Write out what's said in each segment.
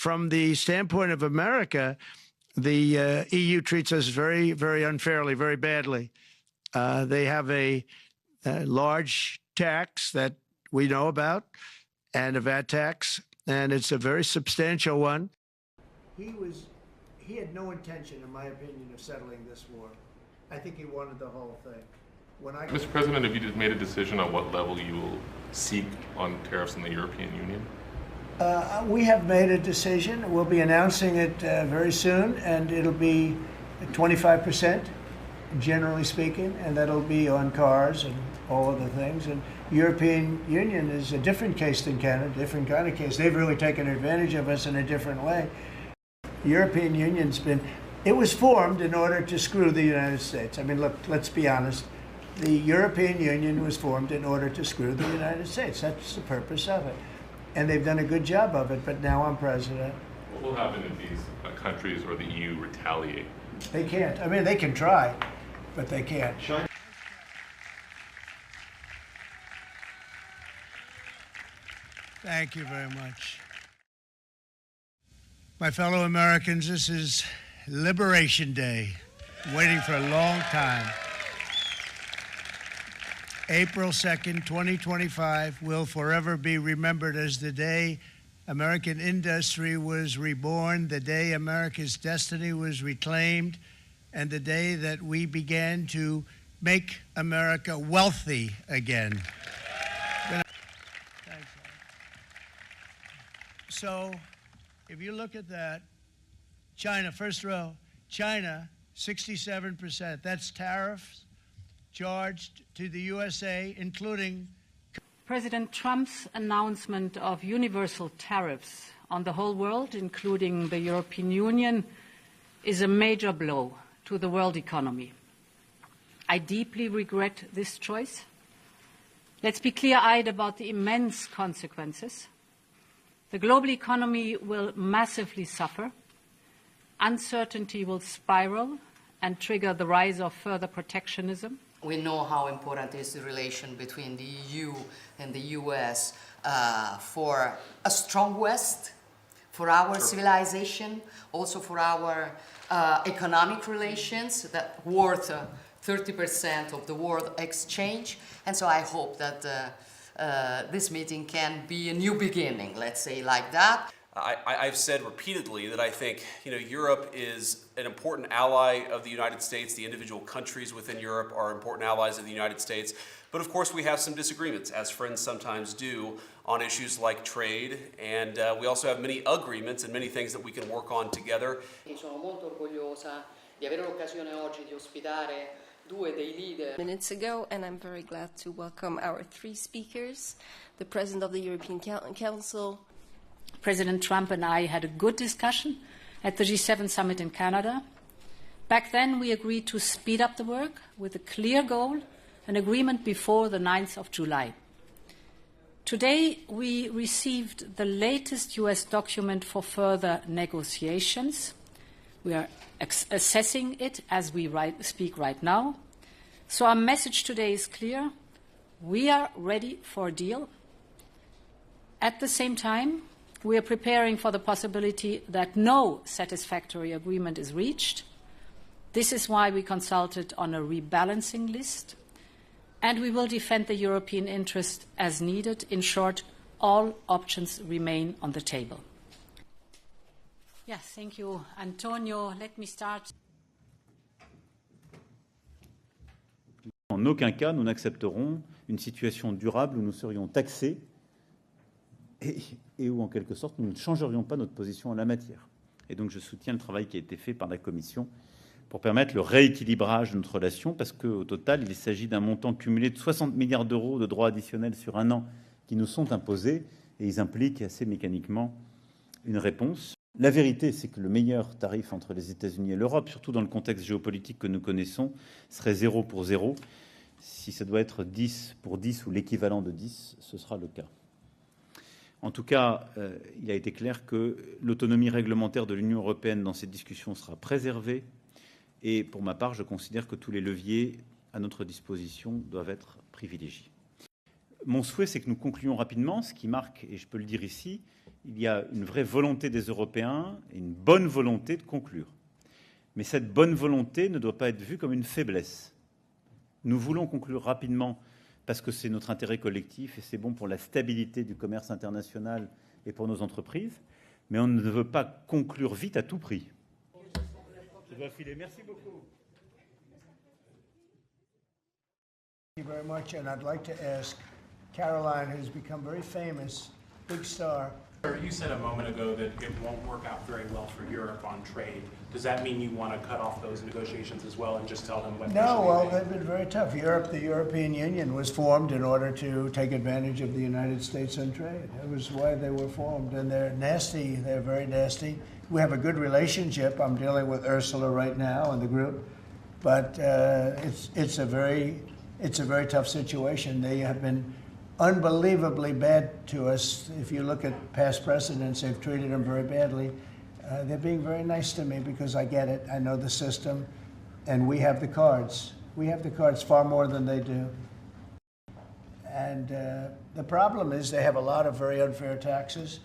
from the standpoint of America, the EU treats us very, very unfairly, very badly. They have a large tax that we know about, and a VAT tax, and it's a very substantial one. He had no intention, in my opinion, of settling this war. I think he wanted the whole thing. Mr. President, have you just made a decision on what level you will seek on tariffs in the European Union? We have made a decision. We'll be announcing it very soon, and it'll be 25%, generally speaking, and that'll be on cars and all of the things. And European Union is a different case than Canada, different kind of case. They've really taken advantage of us in a different way. The European Union's it was formed in order to screw the United States. I mean, look, let's be honest. The European Union was formed in order to screw the United States. That's the purpose of it. And they've done a good job of it, but now I'm president. What will happen if these countries or the EU retaliate? They can't. I mean, they can try, but they can't. Thank you very much. My fellow Americans, this is Liberation Day, waiting for a long time. April 2nd, 2025 will forever be remembered as the day American industry was reborn, the day America's destiny was reclaimed, and the day that we began to make America wealthy again. So, if you look at that, China, first row, China, 67%. That's tariffs charged to the USA, including... President Trump's announcement of universal tariffs on the whole world, including the European Union, is a major blow to the world economy. I deeply regret this choice. Let's be clear-eyed about the immense consequences. The global economy will massively suffer. Uncertainty will spiral and trigger the rise of further protectionism. We know how important is the relation between the EU and the US for a strong West, for our civilization, also for our economic relations that worth 30% of the world exchange. And so I hope that this meeting can be a new beginning, let's say like that. I've said repeatedly that I think Europe is an important ally of the United States. The individual countries within Europe are important allies of the United States. But of course we have some disagreements, as friends sometimes do, on issues like trade. And we also have many agreements and many things that we can work on together. Sono molto orgogliosa di avere l'occasione oggi di ospitare minutes ago, and I'm very glad to welcome our three speakers, the President of the European Council. President Trump and I had a good discussion at the G7 summit in Canada. Back then, we agreed to speed up the work with a clear goal, an agreement before the 9th of July. Today, we received the latest US document for further negotiations. We are assessing it as we speak right now. So our message today is clear. We are ready for a deal. At the same time, we are preparing for the possibility that no satisfactory agreement is reached. This is why we consulted on a rebalancing list, and we will defend the European interest as needed. In short, all options remain on the table. Yes, thank you, Antonio. Let me start. En aucun cas, nous n'accepterons une situation durable où nous serions taxés et où, en quelque sorte, nous ne changerions pas notre position en la matière. Et donc, je soutiens le travail qui a été fait par la Commission pour permettre le rééquilibrage de notre relation, parce qu'au total, il s'agit d'un montant cumulé de 60 milliards d'euros de droits additionnels sur un an qui nous sont imposés, et ils impliquent assez mécaniquement une réponse. La vérité, c'est que le meilleur tarif entre les États-Unis et l'Europe, surtout dans le contexte géopolitique que nous connaissons, serait 0 pour 0. Si ça doit être 10 pour 10 ou l'équivalent de 10, ce sera le cas. En tout cas, il a été clair que l'autonomie réglementaire de l'Union européenne dans cette discussion sera préservée. Et pour ma part, je considère que tous les leviers à notre disposition doivent être privilégiés. Mon souhait, c'est que nous concluions rapidement, ce qui marque, et je peux le dire ici, il y a une vraie volonté des Européens et une bonne volonté de conclure. Mais cette bonne volonté ne doit pas être vue comme une faiblesse. Nous voulons conclure rapidement parce que c'est notre intérêt collectif et c'est bon pour la stabilité du commerce international et pour nos entreprises, mais on ne veut pas conclure vite à tout prix. Je dois filer. Merci beaucoup. Thank you very much, and I'd like to ask Caroline, who's become very famous, big star. You said a moment ago that it won't work out very well for Europe on trade. Does that mean you want to cut off those negotiations as well and just tell them what? No, well, they've been very tough. The European Union was formed in order to take advantage of the United States on trade. That was why they were formed, and they're nasty. They're very nasty. We have a good relationship. I'm dealing with Ursula right now and the group, but it's a very tough situation. They have been unbelievably bad to us. If you look at past precedents, they've treated them very badly. They're being very nice to me because I get it. I know the system, and we have the cards. We have the cards far more than they do. And the problem is they have a lot of very unfair taxes.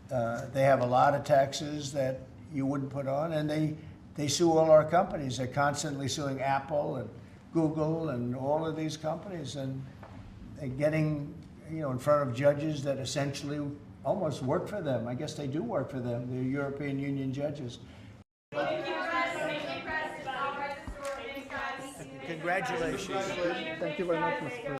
They have a lot of taxes that you wouldn't put on, and they sue all our companies. They're constantly suing Apple and Google and all of these companies, and they're getting, in front of judges that essentially almost work for them. I guess they do work for them. They're European Union judges. Congratulations. Thank you very much, Mr. President.